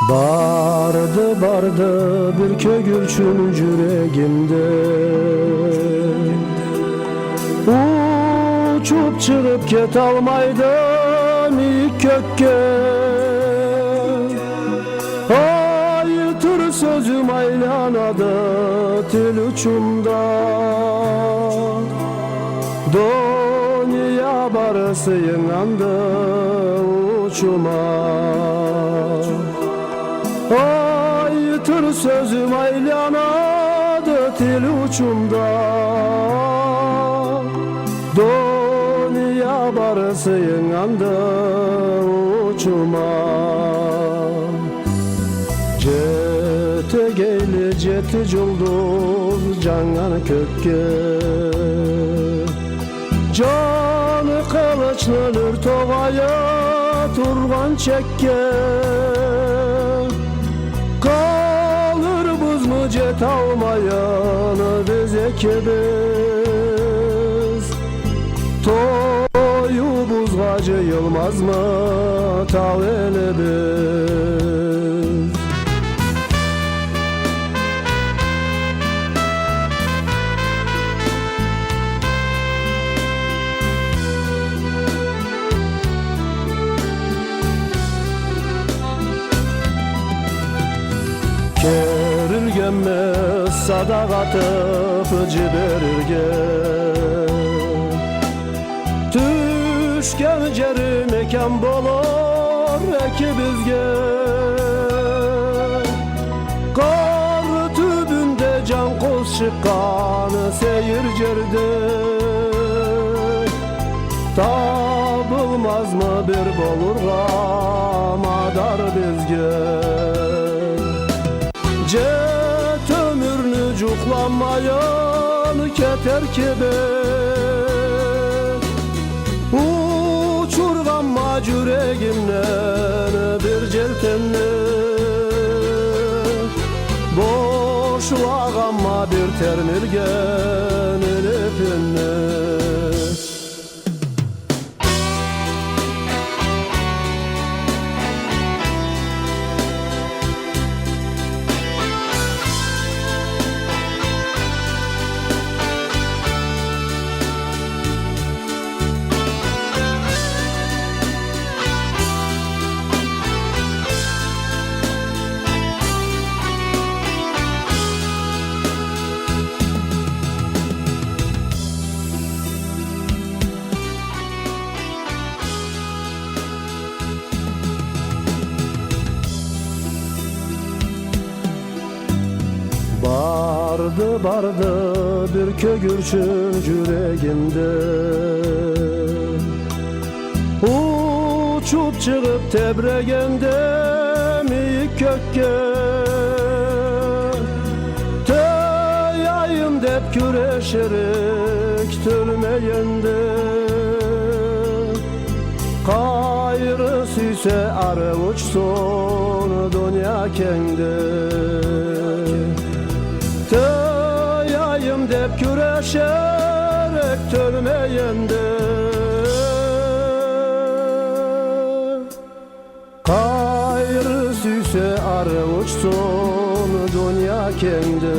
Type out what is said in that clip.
Bardı bir kögürçün yüreğimde, uçup çıkıp ket almaydım ilk kökke. Ayıtır sözüm aylanadı til uçumda, dünya barısı yığandı uçuma. Ayıtır sözüm aylanadı til uçumda, dünya barısı yığandı uçuma. Cete geyli ceti culduz canan kökke, canı kılıçlanır tovaya turgan çekke. Kalır buz mu cet almayanı biz ekibiz, toyu buzgacı yılmaz mı taveli biz. Kerilgemme sadaqatı fıcı verirge, düşken ceri mekan bolor ekibizge. Kar tübünde can koz çıqqanı seyir cerde, tabılmaz mı bir bolurga madar bizge. Cet ömürünü cuklanmayan keter kibe, uçurganma yüreğimden bir celtenni, boşlağanma bir termilgen elifini. Bardı bir kögürçün yüreğimde, uçup çıkıp tebregendem ilk kökke. Teyayım dep küreşerek tölmeyende, gayrı süyse arı uçsun dünya kende. Teyayım dep küreşerek tölmeyende, gayrı süyse arı uçsun dünya kende.